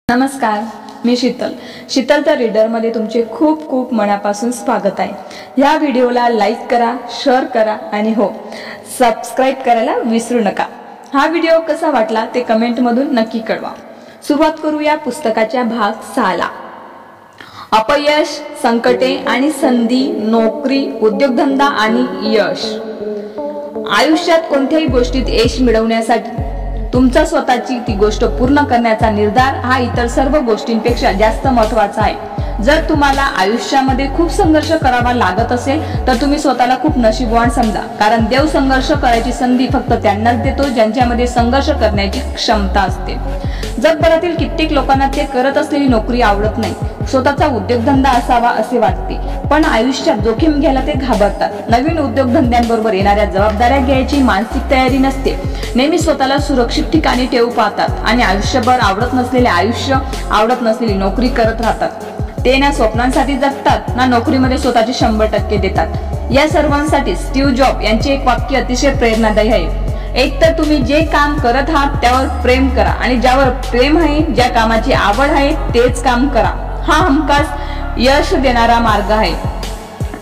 नमस्कार, मी शीतल द रीडरमध्ये तुमचे खूप खूप मनापासून स्वागत आहे। या व्हिडिओला लाईक करा, शेअर करा आणि हो, सबस्क्राइब करायला विसरू नका। हा व्हिडिओ कसा वाटला ते कमेंटमधून नक्की कळवा। सुरुवात करूया पुस्तकाच्या भाग 6 ला। अपयश, संकटे आणि संधी, नोकरी, उद्योगधंदा आणि यश। आयुष्यात कोणत्याही गोष्टीत यश मिळवण्यासाठी तुमचा स्वतःची ती गोष्ट पूर्ण करण्याचा निर्धार हा इतर सर्व गोष्टींपेक्षा जास्त महत्त्वाचा आहे। जर तुम्हाला आयुष्यामध्ये खूप संघर्ष करावा लागत असेल तर तुम्ही स्वतःला खूप नशीबवान समजा, कारण देव संघर्ष करायची संधी फक्त त्यांनाच देतो ज्यांच्यामध्ये संघर्ष करण्याची क्षमता असते। जगभरातील कित्येक लोकांना ते करत असलेली नोकरी आवडत नाही, स्वतःचा उद्योगधंदा असावा असे वाटते, पण आयुष्यात जोखीम घ्यायला ते घाबरतात। नवीन उद्योगधंद्यांबरोबर येणाऱ्या जबाबदाऱ्या घ्यायची मानसिक तयारी नसते, नेहमी स्वतःला सुरक्षित ठिकाणी ठेवू पाहतात आणि आयुष्यभर आवडत नसलेली नोकरी करत राहतात। ते ना स्वप्नांसाठी जगतात ना नोकरीमध्ये स्वतःचे 100% देतात। या सर्वांसाठी स्टीव्ह जॉब यांचे एक वाक्य अतिशय प्रेरणादायी आहे। एक तर तुम्ही जे काम करत आहात त्यावर प्रेम करा आणि ज्यावर प्रेम आहे, ज्या कामाची आवड आहे तेच काम करा। हा हमखास यश देणारा मार्ग आहे।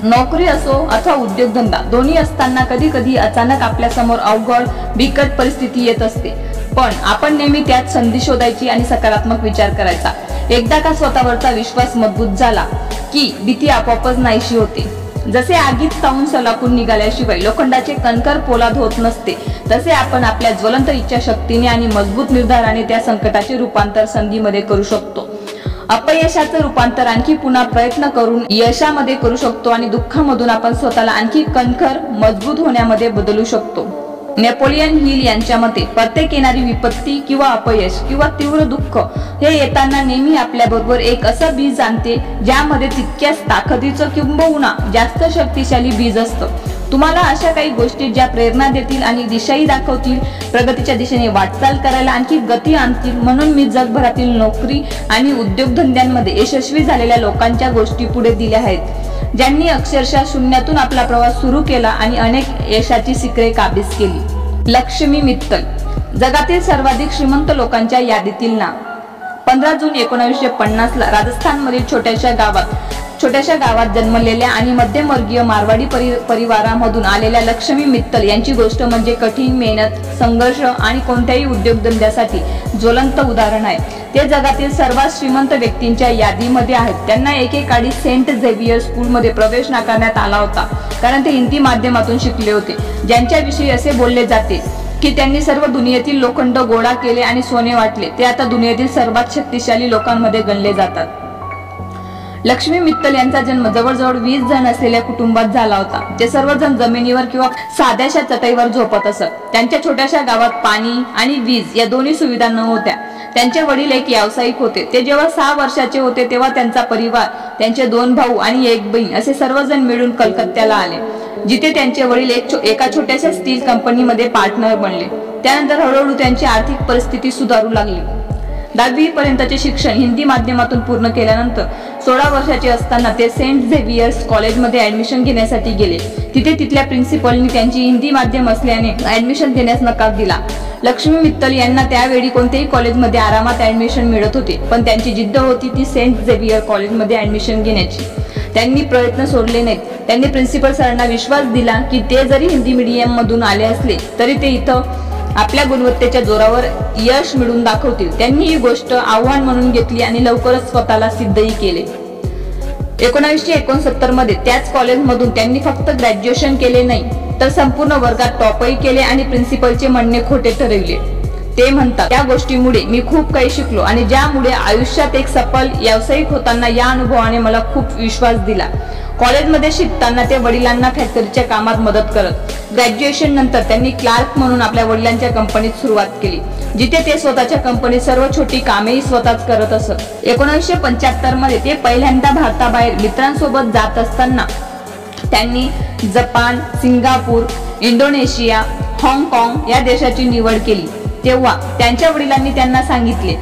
नोकरी असो अथवा उद्योगधंदा, दोन्ही असताना कधी कधी अचानक आपल्या समोर अवघड बिकट परिस्थिती येत असते, पण आपण नेहमी त्यात संधी शोधायची आणि सकारात्मक विचार करायचा। एकदा का स्वतःवरचा विश्वास मजबूत झाला की भीती आपोआपच नाहीशी होते। जसे आगीत चावून सलाखून निघाल्याशिवाय लोखंडाचे कणकर पोलाद होत नसते, तसे आपण आपल्या ज्वलंत इच्छाशक्तीने आणि मजबूत निर्धाराने त्या संकटाचे रूपांतर संधीमध्ये करू शकतो। अपयशाचं रूपांतर आणखी पुन्हा प्रयत्न करून यशामध्ये करू शकतो आणि दुःखामधून आपण स्वतःला आणखी कणखर मजबूत होण्यामध्ये बदलू शकतो। नेपोलियन हिल यांच्या मते प्रत्येक येणारी विपत्ती किंवा अपयश किंवा तीव्र दुःख हे येताना नेहमी आपल्याबरोबर एक असं बीज आणते ज्यामध्ये तितक्याच ताकदीचं किंबहुना जास्त शक्तिशाली बीज असतं। तुम्हाला अशा काही गोष्टी ज्या प्रेरणा देतील आणि दिशाही दाखवतील, प्रगतीच्या दिशेने वाटचाल करायला आणखी गती आणतील। म्हणून मी जगभरातील नोकरी आणि उद्योगधंद्यांमध्ये यशस्वी झालेल्या लोकांच्या गोष्टी पुढे दिल्या आहेत, ज्यांनी अक्षरशः शून्यातून आपला प्रवास सुरू केला आणि अनेक यशाची शिखरे काबीज केली। लक्ष्मी मित्तल, जगातील सर्वाधिक श्रीमंत लोकांच्या यादीतील नाव। 15 जून 1950 ला राजस्थानमधील छोट्याशा गावात जन्मलेल्या आणि मध्यमवर्गीय मारवाडी परिवारामधून आलेल्या लक्ष्मी मित्तल यांची गोष्ट म्हणजे कठीण मेहनत, संघर्ष आणि कोणत्याही उद्योगधंद्यासाठी ज्वलंत उदाहरण आहे। ते जगातील सर्वात श्रीमंत व्यक्तींच्या यादीमध्ये आहेत। त्यांना एकेकाळी सेंट झेवियर स्कूलमध्ये प्रवेश नाकारण्यात आला होता, कारण ते हिंदी माध्यमातून शिकले होते, ज्यांच्याविषयी असे बोलले जाते की त्यांनी सर्व दुनियेतील लोखंड गोळा केले आणि सोने वाटले। ते आता दुनियेतील सर्वात शक्तिशाली लोकांमध्ये गणले जातात। लक्ष्मी मित्तल यांचा जन्म जवळजवळ 20 जण असलेल्या कुटुंबात झाला होता। ते सर्वजण जमिनीवर किंवा साध्याशा चटईवर झोपत असत। त्यांच्या छोट्याशा गावात पाणी आणि वीज या दोन्ही सुविधा नव्हत्या। त्यांचे वडील एक व्यावसायिक होते। ते जेव्हा 6 वर्षाचे होते तेव्हा त्यांचा परिवार, त्यांचे 2 भाऊ आणि 1 बहीण असे सर्वजण मिळून कलकत्त्याला आले, जिथे त्यांचे वडील एका छोट्याशा स्टील कंपनीमध्ये पार्टनर बनले। त्यानंतर हळूहळू त्यांची आर्थिक परिस्थिती सुधारू लागली। 10वी पर्यंतचे शिक्षण हिंदी माध्यमातून पूर्ण केल्यानंतर 16 वर्षाचे असताना ते सेंट झेवियर्स कॉलेजमध्ये ऍडमिशन घेण्यासाठी गेले। तिथल्या प्रिन्सिपलनी त्यांची हिंदी माध्यम असल्याने ऍडमिशन देण्यास नकार दिला। लक्ष्मी मित्तल यांना त्यावेळी कोणत्याही कॉलेजमध्ये आरामात ऍडमिशन मिळत होते, पण त्यांची जिद्द होती ती सेंट झेवियर कॉलेजमध्ये ऍडमिशन घेण्याची। त्यांनी प्रयत्न सोडले नाहीत। त्यांनी प्रिन्सिपल सरांना विश्वास दिला की ते जरी हिंदी मीडियम मधून आले असले तरी ते इथं आपल्या गुणवत्तेच्या जोरावर यश मिळवून दाखवतील। त्यांनी ही गोष्ट आव्हान म्हणून घेतली आणि लवकरच स्वतःला सिद्धही केले। 1969 मध्ये त्याच कॉलेजमधून त्यांनी फक्त ग्रॅज्युएशन केले नाही तर संपूर्ण वर्गात टॉपही केले आणि प्रिन्सिपलचे म्हणणे खोटे ठरविले। ते म्हणतात, त्या गोष्टीमुळे मी खूप काही शिकलो आणि ज्यामुळे आयुष्यात एक सफल व्यावसायिक होताना या अनुभवाने मला खूप विश्वास दिला। कॉलेजमध्ये शिकताना ते वडिलांना फॅक्टरीच्या कामात मदत करत। ग्रॅज्युएशन नंतर त्यांनी क्लार्क म्हणून आपल्या वडिलांच्या कंपनीत सुरुवात केली, जिथे ते स्वतःच्या कंपनीत सर्व छोटी कामेही स्वतःच करत असत। 1975 मध्ये ते पहिल्यांदा भारताबाहेर मित्रांसोबत जात असताना त्यांनी जपान, सिंगापूर, इंडोनेशिया, हाँगकाँग या देशाची निवड केली। तेव्हा त्यांच्या वडिलांनी त्यांना सांगितले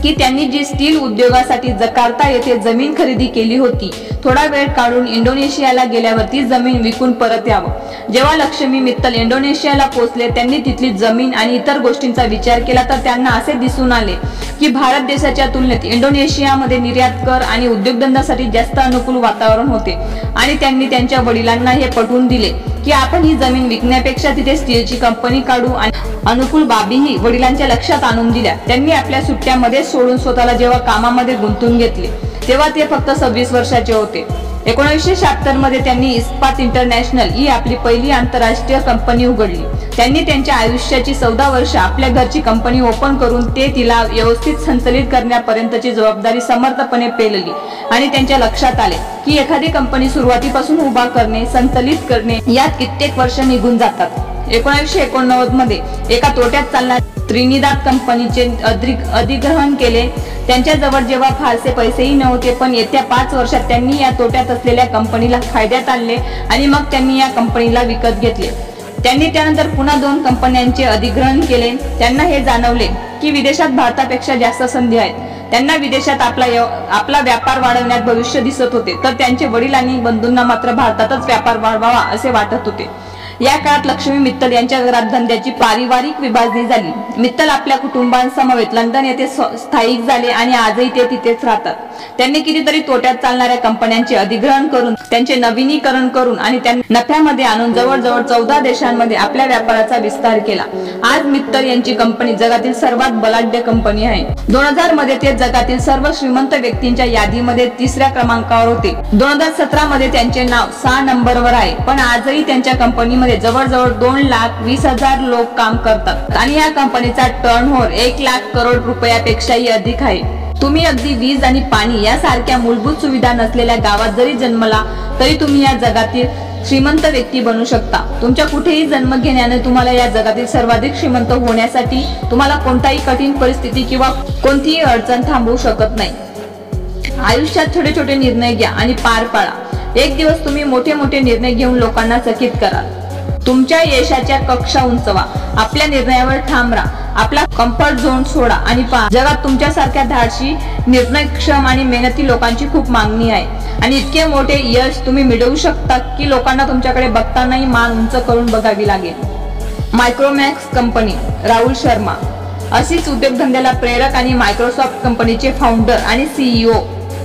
की त्यांनी जी स्टील उद्योगासाठी जकार्ता येथे जमीन खरेदी केली होती, थोडा वेळ काढून इंडोनेशियाला गेल्यावर ती जमीन विकून परत यावं। जेव्हा लक्ष्मी मित्तल इंडोनेशियाला पोहोचले, त्यांनी तिथली जमीन आणि इतर गोष्टींचा विचार केला तर त्यांना असे दिसून आले की भारत देशाच्या तुलनेत इंडोनेशियामध्ये निर्यात कर आणि उद्योगधंद्यासाठी जास्त अनुकूल वातावरण होते आणि त्यांनी त्यांच्या वडिलांना हे पटवून दिले की आपण ही जमीन विकण्यापेक्षा तिथे स्टीलची कंपनी काढू आणि अनुकूल बाबीही वडिलांच्या लक्षात आणून दिल्या। त्यांनी आपल्या सुट्ट्यामध्ये सोडून स्वतःला जेव्हा कामामध्ये गुंतवून घेतले तेव्हा ते फक्त 26 वर्षाचे होते। 1976 मध्ये त्यांनी इस्पात इंटरनॅशनल ही आपली पहिली आंतरराष्ट्रीय कंपनी उघडली। त्यांनी त्यांच्या आयुष्याची 14 वर्ष आपल्या घरची कंपनी ओपन करून ते तिला व्यवस्थित संचालित करण्यापर्यंतची जबाबदारी समर्थपणे पेलली आणि त्यांच्या लक्षात आले की एखादी कंपनी सुरुवातीपासून उभा करणे, संचालित करणे यात कित्येक वर्ष निघून जातात। 1989 मध्ये एका तोट्यात चालणाऱ्या त्रिनिदाद कंपनीचे अधिग्रहण केले। त्यांच्याजवळ जेव्हा फारसे पैसेही नव्हते, पण येत्या 5 वर्षात त्यांनी या तोट्यात असलेल्या कंपनीला फायद्यात आणले आणि मग त्यांनी या कंपनीला विकत घेतले। त्यांनी त्यानंतर पुन्हा 2 कंपन्यांचे अधिग्रहण केले। त्यांना हे जाणवले की विदेशात भारतापेक्षा जास्त संधी आहेत। त्यांना विदेशात आपला व्यापार वाढवण्यात भविष्य दिसत होते, तर त्यांचे वडील आणि बंधूंना मात्र भारतातच व्यापार वाढवावा असे वाटत होते। या काळात लक्ष्मी मित्तल यांच्या घरात धंद्याची पारिवारिक विभागणी झाली। मित्तल आपल्या कुटुंबांसमवेत लंडन येथे स्थायिक झाले आणि आजही ते तिथेच राहतात। त्यांनी कितीतरी तोट्यात चालणाऱ्या कंपन्यांचे अधिग्रहण करून, त्यांचे नवीनीकरण करून आणि त्यांना नफ्यामध्ये आणून जवळजवळ 14 देशांमध्ये आपल्या व्यापाराचा विस्तार केला। आज मित्तल यांची कंपनी जगातील सर्वात बलाढ्य कंपनी आहे। 2000 मध्ये ते जगातील सर्व श्रीमंत व्यक्तींच्या यादीमध्ये 3ऱ्या क्रमांकावर होते। 2017 मध्ये त्यांचे नाव 6 नंबरवर आहे, पण आजही त्यांच्या कंपनीमध्ये जवळजवळ 2,20,000 लोक काम करतात आणि या कंपनीचा टर्नओव्हर 1 लाख करोड रुपयापेक्षाही अधिक आहे। तुम्ही अगदी वीज आणि पाणी यासारख्या मूलभूत सुविधा नसलेल्या गावात जरी जन्मला तरी तुम्ही या जगातील श्रीमंत व्यक्ती बनू शकता। तुमच्या कुठेही जन्म घेण्याने तुम्हाला या जगातील सर्वाधिक श्रीमंत होण्यासाठी तुम्हाला कोणताही कठीण परिस्थिती किंवा कोणतीही अडचण थांबवू शकत नाही। आयुष्यात छोटे छोटे निर्णय घ्या आणि पार पाडा। एक दिवस तुम्ही मोठे मोठे निर्णय घेऊन लोकांना चकित कराल। तुमच्या यशाच्या कक्षा उंचवा, आपल्या निर्णयावर ठाम राहा, आपला कम्फर्ट झोन सोडा आणि पहा, जगात तुमच्यासारख्या धाडसी, निर्णयक्षम आणि मेहनती लोकांची खूप मागणी आहे आणि इतके मोठे यश तुम्ही मिळवू शकता की लोकांना तुमच्याकडे बघतानाही मान उंच करून बघावी लागेल। मायक्रोमॅक्स कंपनी, राहुल शर्मा अशीच उद्योगधंद्याला प्रेरक आणि मायक्रोसॉफ्ट कंपनीचे फाउंडर आणि CEO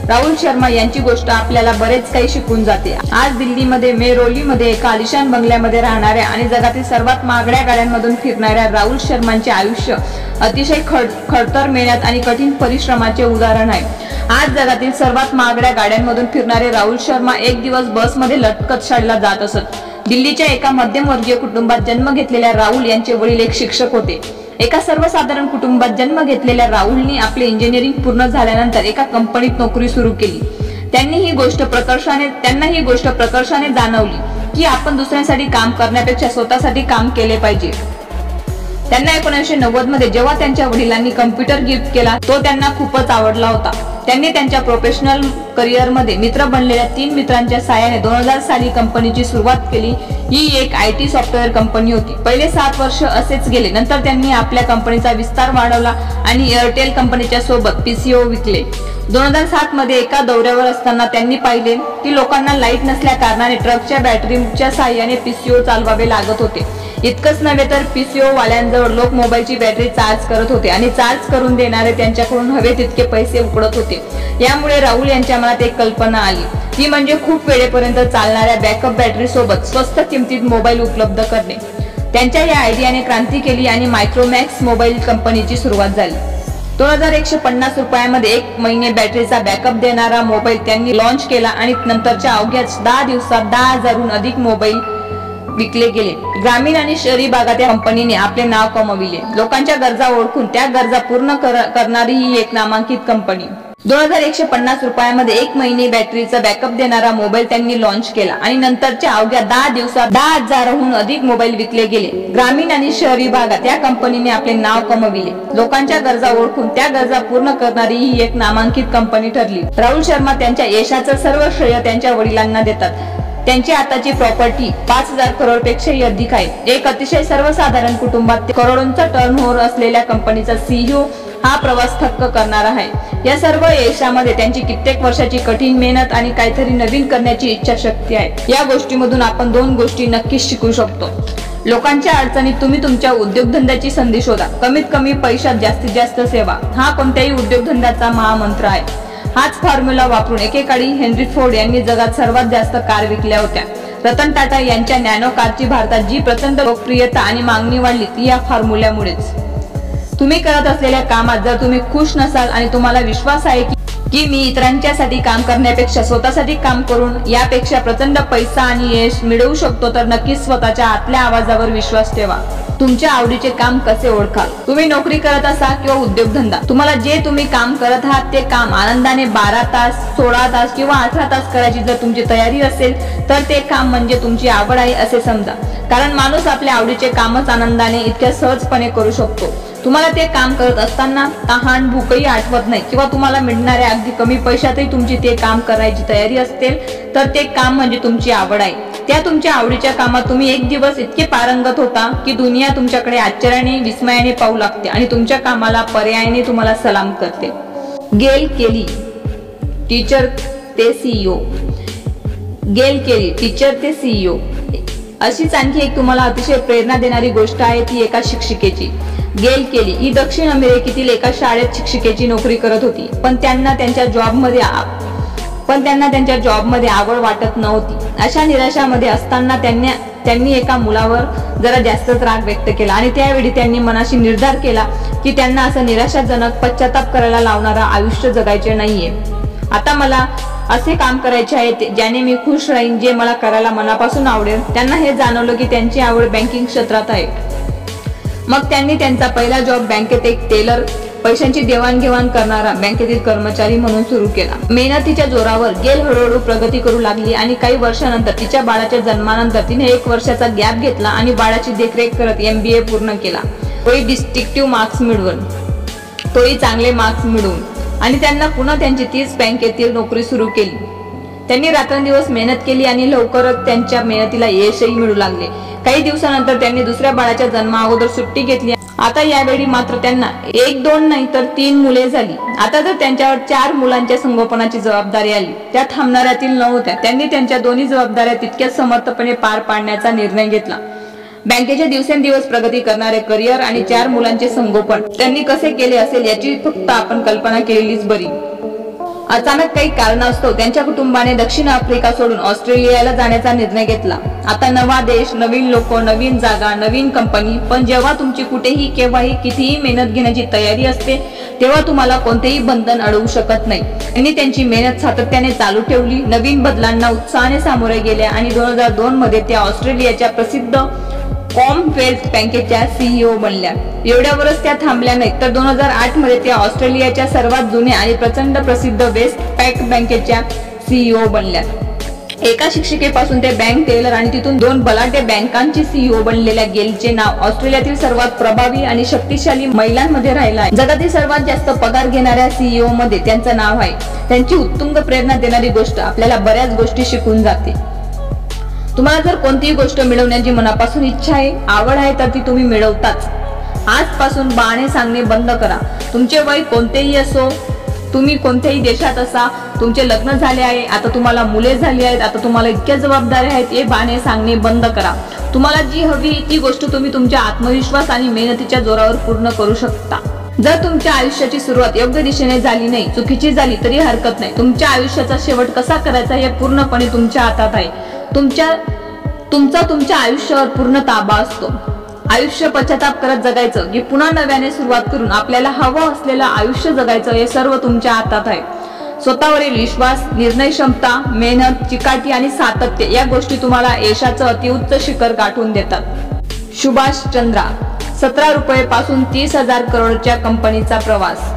राहुल शर्मा यांची गोष्ट आपल्याला बरेच काही शिकून जाते। आज दिल्लीमध्ये मेहरौलीमध्ये एका आलिशान बंगल्यामध्ये राहणाऱ्या आणि जगातील सर्वात महागड्या गाड्यांमधून फिरणाऱ्या राहुल शर्मांचे आयुष्य अतिशय खडतर मेहनत आणि कठीण परिश्रमाचे उदाहरण आहे। आज जगातील सर्वात महागड्या गाड्यांमधून फिरणारे राहुल शर्मा एक दिवस बसमध्ये लटकत शाळेला जात असत। दिल्लीच्या एका मध्यमवर्गीय कुटुंबात जन्म घेतलेल्या राहुल यांचे वडील एक शिक्षक होते। एका सर्वसाधारण कुटुंबात जन्म घेतलेल्या राहुलनी आपले इंजिनिअरिंग पूर्ण झाल्यानंतर एका कंपनीत नोकरी सुरू केली। त्यांना ही गोष्ट प्रकर्षाने जाणवली की आपण दुसऱ्यांसाठी काम करण्यापेक्षा स्वतःसाठी काम केले पाहिजे। त्यांना 1990 मध्ये जेव्हा त्यांच्या वडिलांनी कम्प्युटर गिफ्ट केला तो त्यांना खूपच आवडला होता। त्यांनी त्यांच्या प्रोफेशनल करिअर मध्ये मित्र बनलेल्या 3 मित्रांच्या साहाय्याने 2000 साली कंपनीची सुरुवात केली। ही एक IT सॉफ्टवेअर कंपनी होती। पहिले 7 वर्ष असेच गेले। नंतर त्यांनी आपल्या कंपनीचा विस्तार वाढवला आणि एअरटेल कंपनीच्या सोबत PCO विकले। 2007 मध्ये एका दौऱ्यावर असताना त्यांनी पाहिले की लोकांना लाईट नसल्या कारणाने ट्रकच्या बॅटरीच्या साहाय्याने PCO चालवावे लागत होते। इतकंच नव्हे तर PCO वाल्यांजवळ लोक मोबाईलची बॅटरी चार्ज करत होते आणि चार्ज करून देणारे त्यांच्याकडून हवे तितके पैसे उकळत होते। यामुळे राहुल यांच्या मनात एक कल्पना आली, ती म्हणजे खूप वेळेपर्यंत चालणाऱ्या बॅकअप बॅटरी सोबत स्वस्त किमतीत मोबाईल उपलब्ध करणे। त्यांच्या या आयडियाने क्रांती केली आणि मायक्रोमॅक्स मोबाईल कंपनीची सुरुवात झाली। 2150 रुपयामध्ये 1 महिने बॅटरीचा बॅकअप देणारा मोबाईल त्यांनी लॉन्च केला आणि नंतरच्या अवघ्या 10 दिवसात 10,000हून अधिक मोबाईल विकले गेले। ग्रामीण आणि शहरी भागात या कंपनीने आपले नाव कमविले। लोकांच्या गरजा ओळखून त्या गरजा पूर्ण करणारी ही एक नामांकित कंपनी। 2150 रुपयामध्ये 1 महिने बॅटरीचा बॅकअप देणारा मोबाईल त्यांनी लॉन्च केला आणि नंतरच्या अवघ्या 10 दिवसात 10,000हून अधिक मोबाईल विकले गेले। ग्रामीण आणि शहरी भागात या कंपनीने आपले नाव कमविले। लोकांच्या गरजा ओळखून त्या गरजा पूर्ण करणारी ही एक नामांकित कंपनी ठरली। राहुल शर्मा त्यांच्या यशाचं सर्व श्रेय त्यांच्या वडिलांना देतात। त्यांची आताची प्रॉपर्टी 5,000 करोड पेक्षाही अधिक आहे। एक अतिशय सर्वसाधारण कुटुंबात करोडोंचा टर्नओव्हर असलेल्या कंपनीचा CEO हा प्रवास थक्क करणारा आहे। या सर्व यशामध्ये त्यांची कित्येक वर्षाची कठीण मेहनत आणि काहीतरी नवीन करण्याची इच्छाशक्ती आहे। या गोष्टीमधून आपण 2 गोष्टी नक्कीच शिकू शकतो। लोकांच्या अडचणीत तुम्ही तुमच्या उद्योगधंद्याची संधी शोधा। कमीत कमी पैशात जास्तीत जास्त सेवा हा कोणत्याही उद्योगधंद्याचा महामंत्र आहे। हाच फॉर्म्युला वापरून एकेकाळी हेनरी फोर्ड यांनी जगात सर्वात जास्त कार विकल्या होत्या। रतन टाटा यांच्या नॅनो कारची भारतात जी प्रचंड लोकप्रियता आणि मागणी वाढली ती या फॉर्म्युल्यामुळेच। तुम्ही करत असलेल्या कामात जर तुम्ही खुश नसाल आणि तुम्हाला विश्वास आहे की मी इतरांच्यासाठी काम करण्यापेक्षा स्वतःसाठी काम करून यापेक्षा प्रचंड पैसा आणि यश मिळवू शकतो, तर नक्कीच स्वतःच्या आतल्या आवाजावर विश्वास ठेवा। तुमच्या आवडीचे काम कसे ओळखाल? तुम्ही नोकरी करत असा किंवा उद्योगधंदा, तुम्हाला जे तुम्ही काम करत आहात ते काम आनंदाने 12 तास, 16 तास किंवा 18 तास करायची जर तुमची तयारी असेल तर ते काम म्हणजे तुमची आवड आहे असे समजा। कारण माणूस आपल्या आवडीचे कामच आनंदाने इतक्या सहजपणे करू शकतो। तुम्हाला ते काम करत असताना तहान भूकही आठवत नाही किंवा तुम्हाला मिळणाऱ्या अगदी कमी पैशातही तुमची ते काम करायची तयारी असेल तर ते काम म्हणजे तुमची आवड आहे। त्या तुमच्या आवडीच्या कामात तुम्ही एक दिवस इतके पारंगत होता की दुनिया तुमच्याकडे आश्चर्याने विस्मयाने पाहू लागते आणि तुमच्या कामाला पर्यायाने तुम्हाला सलाम करते। गेल केली, टीचर ते सीईओ। गेल केली, टीचर ते सीईओ अशीच आणखी एक तुम्हाला अतिशय प्रेरणा देणारी गोष्ट आहे ती एका शिक्षिकेची। गेल केली ही दक्षिण अमेरिकेतील एका शाळेत शिक्षिकेची नोकरी करत होती, पण त्यांना त्यांच्या जॉबमध्ये आवड वाटत नव्हती। अशा निराशामध्ये असताना त्यांनी एका मुलावर जरा जास्तच राग व्यक्त केला आणि त्यावेळी त्यांनी मनाशी निर्धार केला की त्यांना असं निराशाजनक पश्चाताप करायला लावणारा आयुष्य जगायचे नाहीये। आता मला असे काम करायचे आहे ज्याने मी खुश राहीन, जे मला करायला मनापासून आवडेल। त्यांना हे जाणवलं की त्यांची आवड बँकिंग क्षेत्रात आहे। मग त्यांनी त्यांचा पहिला जॉब बँकेत एक टेलर, पैशांची देवाणघेवाण करणारा बँकेतील कर्मचारी म्हणून सुरू केला। मेहनतीच्या जोरावर गेल हळूहळू प्रगती करू लागली आणि काही वर्षानंतर तिच्या बाळाच्या जन्मानंतर तिने 1 वर्षाचा गॅप घेतला आणि बाळाची देखरेख करत MBA पूर्ण केला। तोही डिस्टिंक्टिव्ह मार्क्स मिळवून आणि त्यांना पुन्हा त्यांची तीच बँकेतील नोकरी सुरू केली। त्यांनी रात्रंदिवस मेहनत केली आणि लवकरच त्यांच्या मेहनतीला यशही मिळू लागले। काही दिवसानंतर त्यांनी दुसऱ्या बाळाच्या जन्मा अगोदर सुट्टी घेतली। आता यावेळी मात्र त्यांना 1-2 नाही तर 3 मुले झाली। आता तर त्यांच्यावर 4 मुलांच्या संगोपनाची जबाबदारी आली। त्या थांबणाऱ्यातील नव्हत्या। त्यांनी त्यांच्या दोन्ही जबाबदाऱ्या तितक्याच समर्थपणे पार पाडण्याचा निर्णय घेतला। बँकेचे दिवसेंदिवस प्रगती करणारे करिअर आणि 4 मुलांचे संगोपन त्यांनी कसे केले असेल याची फक्त आपण कल्पना केलेलीच बरी। अचानक काही कारणास्तव त्यांच्या कुटुंबाने दक्षिण आफ्रिका सोडून ऑस्ट्रेलियाला जाण्याचा निर्णय घेतला। आता नवा देश, नवीन लोक, नवीन जागा, नवीन कंपनी, पण जेव्हा तुमची कुठेही केव्हाही कितीही मेहनत घेण्याची तयारी असते तेव्हा तुम्हाला कोणतेही बंधन अडवू शकत नाही। त्यांनी त्यांची मेहनत सातत्याने चालू ठेवली, नवीन बदलांना उत्साहाने सामोरे गेले आणि 2002 मध्ये त्या ऑस्ट्रेलियाच्या प्रसिद्ध कॉमनवेल्थ बँकेच्या CEO बनल्या। एवढ्यावरच त्या थांबल्या नाहीत तर 2008 मध्ये त्या ऑस्ट्रेलियाच्या सर्वात जुन्या आणि प्रचंड प्रसिद्ध वेस्ट पॅक बँकेच्या CEO बनल्या। एका शिक्षिकेपासून ते बँक टेलर आणि तिथून 2 बलाढ्य बँकांची CEO बनलेल्या गेलचे नाव ऑस्ट्रेलियातील सर्वात प्रभावी आणि शक्तिशाली महिलांमध्ये राहिला आहे। जगातील सर्वात जास्त पगार घेणाऱ्या CEO मध्ये त्यांचं नाव आहे। त्यांची उत्तुंग प्रेरणा देणारी गोष्ट आपल्याला बऱ्याच गोष्टी शिकून जाते। तुम्हाला जर कोणतीही गोष्ट मिळवण्याची मनापासून इच्छा आहे, आवड आहे तर ती तुम्ही मिळवताच। आजपासून बहाणे सांगणे बंद करा। तुमचे वय कोणतेही असो, तुम्ही कोणत्याही देशात असा, तुमचे लग्न झाले आहे, आता तुम्हाला मुले झाली आहेत, आता तुम्हाला इतक्या जबाबदाऱ्या आहेत, हे बहाणे सांगणे बंद करा। तुम्हाला जी हवी ती गोष्ट तुम्ही तुमच्या आत्मविश्वास आणि मेहनतीच्या जोरावर पूर्ण करू शकता। जर तुमच्या आयुष्याची सुरुवात योग्य दिशेने झाली नाही, चुकीची झाली तरी हरकत नाही। तुमच्या आयुष्याचा शेवट कसा करायचा हे पूर्णपणे तुमच्या हातात आहे। तुमच्या आयुष्यावर पूर्ण ताबा असतो। आयुष्य पश्चाताप करत जगायचं की पुन्हा नव्याने सुरुवात करून आपल्याला हवं असलेलं आयुष्य जगायचं हे सर्व तुमच्या हातात आहे। स्वतःवरील विश्वास, निर्णय क्षमता, मेहनत, चिकाटी आणि सातत्य या गोष्टी तुम्हाला यशाचं अतिउच्च शिखर गाठून देतात। सुभाष चंद्रा, 17 रुपये पासून 30,000 करोडच्या कंपनीचा प्रवास।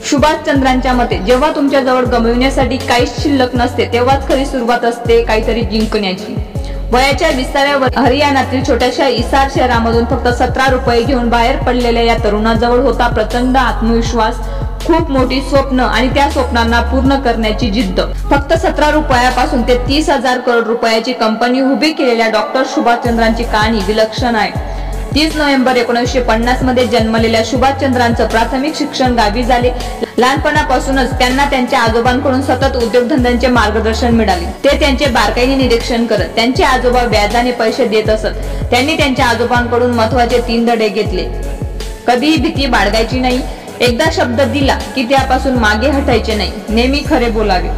सुभाष चंद्रांच्या मते जेव्हा तुमच्या जवळ गमविण्यासाठी काहीच शिल्लक नसते तेव्हाच खरी सुरुवात असते काहीतरी जिंकण्याची। वयाच्या 20व्या हरियाणातील छोट्याशा इसार शहरामधून फक्त 17 रुपये घेऊन बाहेर पडलेल्या या तरुणाजवळ होता प्रचंड आत्मविश्वास, खूप मोठी स्वप्न आणि त्या स्वप्नांना पूर्ण करण्याची जिद्द। फक्त 17 रुपयापासून ते 30,000 करोड रुपयाची कंपनी उभी केलेल्या डॉक्टर सुभाष चंद्रांची कहाणी विलक्षण आहे। 30 नोव्हेंबर 1950 मध्ये जन्मलेल्या सुभाषचंद्रांचं प्राथमिक शिक्षण गावी झाले. लहानपणापासूनच त्यांना त्यांच्या आजोबांकडून सतत उद्योगधंद्यांचे मार्गदर्शन मिळाले. ते त्यांचे बारकाईने निरीक्षण करत त्यांचे आजोबा व्याजाने पैसे देत असत. त्यांनी त्यांच्या आजोबांकडून महत्त्वाचे 3 धडे घेतले. कधीही भीती बाळगायची नाही. एकदा शब्द दिला की त्यापासून मागे हटायचे नाही. नेहमी खरे बोलावे.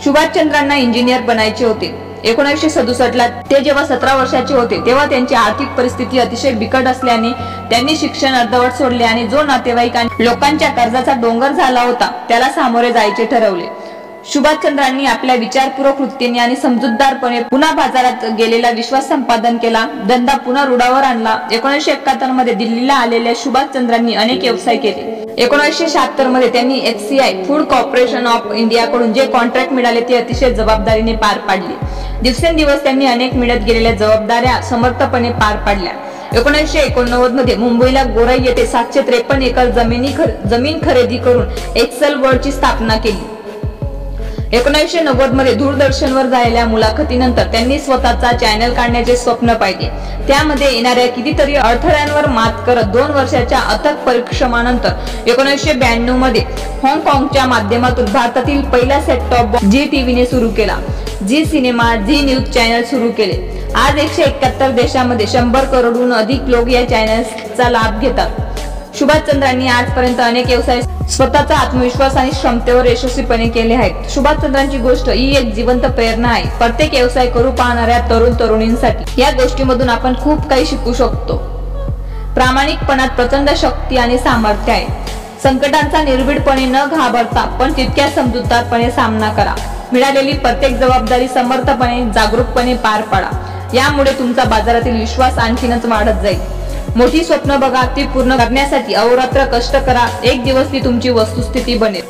सुभाषचंद्रांना इंजिनियर बनायचे होते. 1967 ला ते जेव्हा 17 वर्षाचे होते तेव्हा त्यांची आर्थिक परिस्थिती अतिशय बिकट असल्याने त्यांनी शिक्षण अर्धवट सोडले आणि जो नातेवाईक आणि लोकांच्या कर्जाचा डोंगर झाला होता त्याला सामोरे जायचे ठरवले. सुभाषचंद्रांनी आपल्या विचारपूर्वक वृत्तीने आणि समजूतदारपणे पुन्हा बाजारात गेलेला विश्वास संपादन केला. धंदा पुन्हा रुळावर आणला. 1971 मध्ये दिल्लीला आलेल्या सुभाषचंद्रांनी अनेक व्यवसाय केले. 1976 मध्ये त्यांनी FCI food corporation of India कडून जे कॉन्ट्रॅक्ट मिळाले ते अतिशय जबाबदारीने पार पाडले. दिवसेंदिवस त्यांनी अनेक मिळत गेलेल्या जबाबदाऱ्या समर्थपणे पार पाडल्या. 1989 मध्ये मुंबईला गोराई येथे 753 एकर जमीन खरेदी करून एक्सेल वर्ल्डची स्थापना केली. 1990 मध्ये दूरदर्शनवर झालेल्या मुलाखतीनंतर त्यांनी स्वतःचा चॅनल काढण्याचे स्वप्न पाहिले. त्यामध्ये येणाऱ्या कितीतरी अडथळ्यांवर मात करत 2 वर्षाच्या अथक परिश्रमानंतर 1992 मध्ये हाँगकाँगच्या माध्यमातून भारतातील पहिला सेट टॉप बॉक्स झी टीव्हीने सुरू केला. Zee cinema, Zee news channel सुरू केले. आज 171 देशांमध्ये 100 करोडहून अधिक लोक या चॅनल्सचा लाभ घेतात. सुभाषचंद्रांनी आजपर्यंत अनेक व्यवसाय स्वतःचा आत्मविश्वास आणि क्षमतेवर यशस्वीपणे केले आहेत. सुभाषचंद्रांची गोष्ट ही एक जिवंत प्रेरणा आहे प्रत्येक व्यवसाय करू पाहणाऱ्या तरुणींसाठी. या गोष्टीमधून आपण खूप काही शिकू शकतो. प्रामाणिकपणात प्रचंड शक्ती आणि सामर्थ्य आहे. संकटांचा निर्भीडपणे न घाबरता पण तितक्या समजूतदारपणे सामना करा. मिळालेली प्रत्येक जबाबदारी समर्थपणे जागरूकपणे पार पाडा. यामुळे तुमचा बाजारातील विश्वास आणखीनच वाढत जाईल. मोठी स्वप्न बघा, ती पूर्ण करण्यासाठी अहोरात्र कष्ट करा. एक दिवस ती तुमची वस्तुस्थिती बनेल.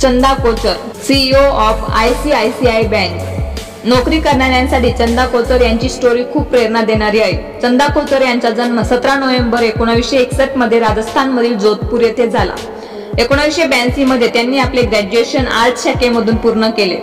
Chanda Kochhar, CEO of ICICI bank. नोकरी करणाऱ्यांसाठी चंदा कोचर यांची स्टोरी खूप प्रेरणा देणारी आहे. चंदा कोचर यांचा जन्म 17 नोव्हेंबर 1961 मध्ये राजस्थानमधील जोधपूर येथे झाला. 1982 मध्ये त्यांनी आपले ग्रॅज्युएशन आर्ट्स शाखेमधून पूर्ण केले.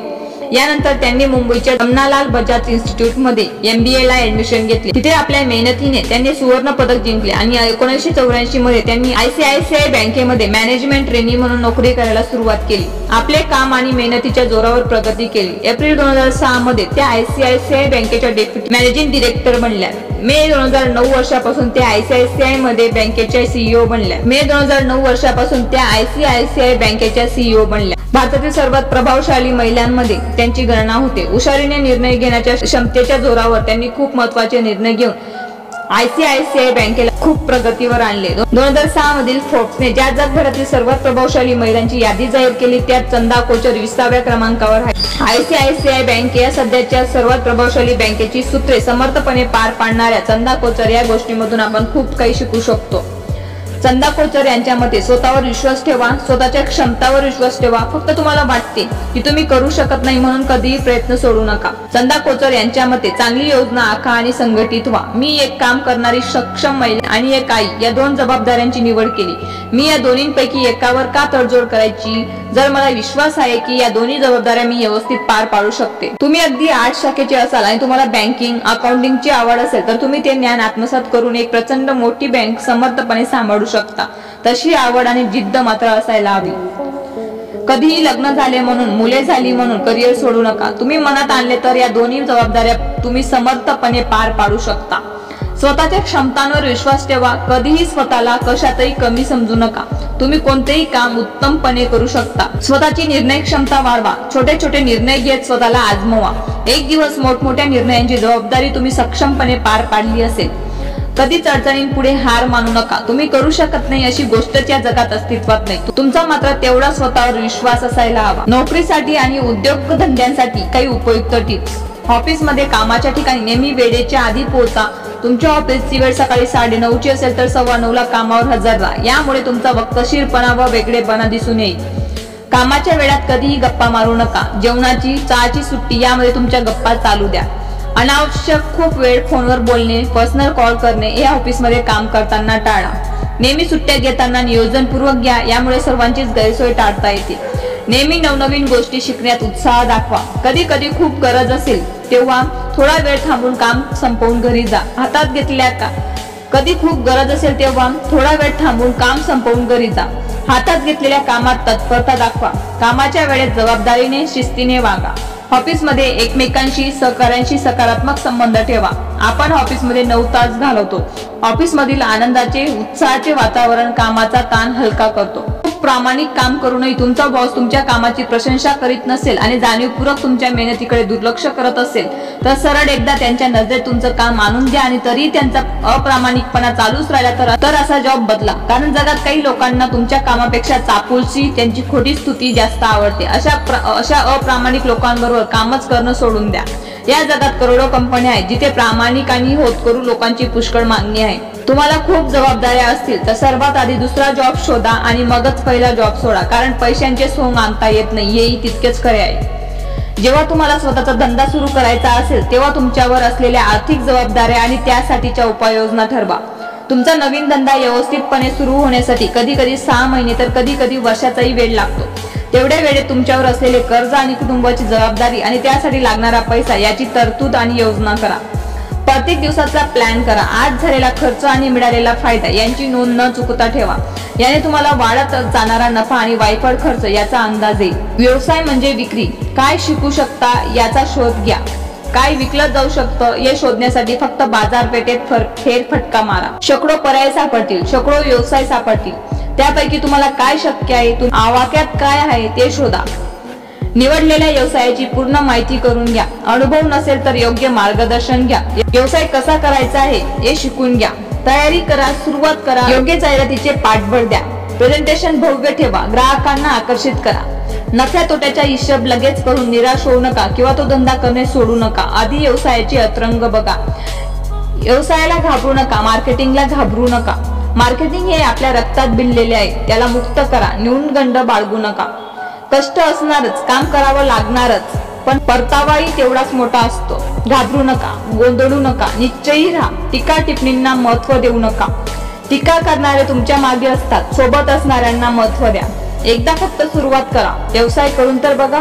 यानंतर त्यांनी मुंबईच्या जमनालाल बजाज इन्स्टिट्यूट मध्ये MBA ला ऍडमिशन घेतले. तिथे आपल्या मेहनतीने त्यांनी सुवर्ण पदक जिंकले आणि 1984 मध्ये त्यांनी ICICI बँकेमध्ये मॅनेजमेंट ट्रेनी म्हणून नोकरी करायला सुरुवात केली. आपले काम आणि मेहनतीच्या जोरावर प्रगती केली. एप्रिल 2006 मध्ये त्या ICICI बँकेच्या डेप्युटी मॅनेजिंग डायरेक्टर बनल्या. मे 2009 वर्षापासून त्या ICICI मध्ये बँकेच्या CEO बनल्या. मे 2009 वर्षापासून त्या ICICI बँकेच्या CEO बनल्या. भारतातील सर्वात प्रभावशाली महिलांमध्ये त्यांची गणना होते. हुशारीने निर्णय घेण्याच्या क्षमतेच्या जोरावर त्यांनी खूप महत्त्वाचे निर्णय घेऊन ICICI बँकेला खूप प्रगतीवर आणले. 2006 मधील फोर्ब्सने ज्या जगभरातील सर्वात प्रभावशाली महिलांची यादी जाहीर केली त्यात चंदा कोचर 20व्या क्रमांकावर आहे. ICICI बँक या सध्याच्या सर्वात प्रभावशाली बँकेची सूत्रे समर्थपणे पार पाडणाऱ्या चंदा कोचर या गोष्टीमधून आपण खूप काही शिकू शकतो. चंदा कोचर यांच्या मते स्वतःवर विश्वास ठेवा, स्वतःच्या क्षमतावर विश्वास ठेवा. फक्त तुम्हाला वाटते की तुम्ही करू शकत नाही म्हणून कधीही प्रयत्न सोडू नका. चंदा कोचर यांच्या मते चांगली योजना आखा आणि संघटित व्हा. मी एक काम करणारी सक्षम महिला आणि एक आई या 2 जबाबदाऱ्यांची निवड केली. मी या दोन्हींपैकी एकावर का तडजोड करायची जर मला विश्वास आहे की या दोन्ही जबाबदाऱ्या मी व्यवस्थित पार पाडू शकते. तुम्ही अगदी आर्ट्स शाखेचे असाल आणि तुम्हाला बँकिंग अकाउंटिंगची आवड असेल तर तुम्ही ते ज्ञान आत्मसात करून एक प्रचंड मोठी बँक समर्थपणे सांभाळू शकता. तशी आवड आणि जिद्द मात्र असायला हवी. कधीही लग्न झाले म्हणून, मुले झाली म्हणून करिअर सोडू नका. तुम्ही मनात आणले तर या दोन्ही जबाबदाऱ्या तुम्ही समर्थपणे पार पाडू शकता. स्वतःच्या क्षमतांवर विश्वास ठेवा. कधीही स्वतःला कशातही कमी समजू नका. तुम्ही कोणतेही काम उत्तमपणे करू शकता. स्वतःची निर्णय क्षमता वाढवा. छोटे छोटे निर्णय घेत स्वतःला आजमवा. एक दिवस मोठमोठ्या निर्णयांची जबाबदारी तुम्ही सक्षमपणे पार पाडली असेल. कधीच अडचणींपुढे हार मानू नका. तुम्ही करू शकत नाही अशी गोष्टच या जगात अस्तित्वात नाही. तुमचा मात्र तेवढा स्वतःवर विश्वास असायला हवा. नोकरीसाठी आणि उद्योगधंद्यांसाठी काही उपयुक्त टिप्स. ऑफिसमध्ये कामाच्या ठिकाणी नेहमी वेळेच्या आधी पोहोचा. तुमच्या ऑफिसची वेळ सकाळी 9:30 ची असेल तर 9:15 कामावर हजर राहा. यामुळे तुमचा वक्तशीरपणा व वेगळेपणा दिसून येईल. कामाच्या वेळात कधीही गप्पा मारू नका. जेवणाची, चहाची सुट्टी यामध्ये तुमच्या गप्पा चालू द्या. अनावश्यक खूप वेळ फोनवर बोलणे, पर्सनल कॉल करणे हे ऑफिसमध्ये काम करताना टाळा. नेहमी सुट्ट्या घेताना नियोजनपूर्वक घ्या. यामुळे सर्वांचीच गैरसोय टाळता येते. नेहमी नवनवीन गोष्टी शिकण्यात उत्साह दाखवा. कधी कधी खूप गरज असेल तेव्हा थोडा वेळ थांबून काम संपवून घरी जा. हातात घेतलेल्या कधी खूप गरज असेल तेव्हा थोडा वेळ थांबून काम संपवून घरी जा. हातात घेतलेल्या कामात तत्परता दाखवा. कामाच्या वेळेत जबाबदारीने शिस्तीने वागा. ऑफिसमध्ये एकमेकांशी सहकाऱ्यांशी सकारात्मक संबंध ठेवा. आपण ऑफिसमध्ये 9 तास घालवतो. ऑफिसमधील आनंदाचे उत्साहाचे वातावरण कामाचा ताण हलका करतो. खूप प्रामाणिक काम करूनही तुमचा बॉस तुमच्या कामाची प्रशंसा करीत नसेल आणि जाणीवपूर्वक तुमच्या मेहनतीकडे दुर्लक्ष करत असेल तर सरळ एकदा त्यांच्या नजरेत तुमचं काम आणून द्या आणि तरी त्यांचा अप्रामाणिकपणा चालूच राहिला तर असा जॉब बदला. कारण जगात काही लोकांना तुमच्या कामापेक्षा चापलूसी त्यांची खोटी स्तुती जास्त आवडते. अशा अप्रामाणिक लोकांबरोबर कामच करणं सोडून द्या. या जगात करोडो कंपन्या आहेत जिथे प्रामाणिक आणि होतकरू लोकांची पुष्कळ मागणी आहे. तुम्हाला खूप जबाबदाऱ्या असतील तर सर्वात आधी दुसरा जॉब शोधा आणि मगच पहिला जॉब सोडा. कारण पैशांचे सोंग आणता येत नाही हेही तितकेच खरे आहे. जेव्हा तुम्हाला स्वतःचा धंदा सुरू करायचा असेल तेव्हा तुमच्यावर असलेल्या आर्थिक जबाबदाऱ्या आणि त्यासाठीच्या उपाययोजना ठरवा. तुमचा नवीन धंदा व्यवस्थितपणे सुरू होण्यासाठी कधी कधी 6 महिने तर कधी कधी वर्षाचाही वेळ लागतो. तेवढ्या वेळेत तुमच्यावर असलेले कर्ज आणि कुटुंबाची जबाबदारी आणि त्यासाठी लागणारा पैसा याची तरतूद आणि योजना करा. प्रत्येक दिवसाचा प्लॅन करा. आज झालेला खर्च आणि मिळालेला फायदा यांची नोंद न चुकता ठेवा. याने तुम्हाला वाढत जाणारा नफा आणि वायफळ खर्च याचा अंदाज येईल. व्यवसाय म्हणजे विक्री. काय शिकू शकता याचा शोध घ्या. काय विकलं जाऊ शकतं हे शोधण्यासाठी फक्त बाजारपेठेत फेरफटका मारा. शेकडो पर्याय सापडतील, शेकडो व्यवसाय सापडतील. त्यापैकी तुम्हाला काय शक्य आहे, आवाक्यात काय आहे ते शोधा. निवडलेल्या व्यवसायाची पूर्ण माहिती करून घ्या. अनुभव नसेल तर योग्य मार्गदर्शन घ्या. व्यवसाय कसा करायचा आहे हे शिकून घ्या. तयारी करा, सुरुवात करा. योग्य जाहिरातीचे पाठबळ द्या. प्रेझेंटेशन भव्य ठेवा. ग्राहकांना आकर्षित करा. नफ्या तोट्याचा हिशोब लगेच करून निराश होऊ नका किंवा तो धंदा करणे सोडू नका. आधी व्यवसायाची अतरंग बघा. व्यवसायाला घाबरू नका, मार्केटिंगला घाबरू नका. मार्केटिंग हे आपल्या रक्तात भिनलेले आहे. त्याला मुक्त करा. न्यूनगंड बाळगू नका. कष्ट असणारच, काम करावं लागणारच, पण परतावाही तेवढाच मोठा असतो. घाबरू नका, गोंधळू नका, निश्चयी राहा. टीका टिप्पणींना महत्त्व देऊ नका. टीका करणारे तुमच्या मागे असतात. सोबत असणाऱ्यांना महत्त्व द्या. एकदा फक्त सुरुवात करा. व्यवसाय करून तर बघा.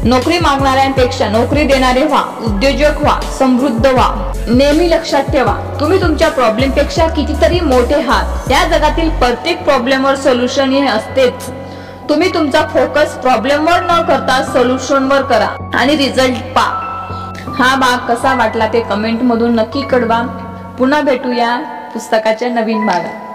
नोकरी मागणाऱ्यांपेक्षा नोकरी देणारे व्हा. उद्योजक व्हा. समृद्ध व्हा. नेहमी लक्षात ठेवा, तुम्ही तुमच्या प्रॉब्लेम पेक्षा कितीतरी मोठे आहात. या जगातील प्रत्येक प्रॉब्लेमवर सोल्युशन हे असतेच. तुम्ही तुमचा फोकस प्रॉब्लेमवर न करता सोल्युशनवर करा आणि रिझल्ट पहा. हा भाग कसा वाटला ते कमेंट मधून नक्की कळवा. पुन्हा भेटूया पुस्तकाच्या नवीन भागात.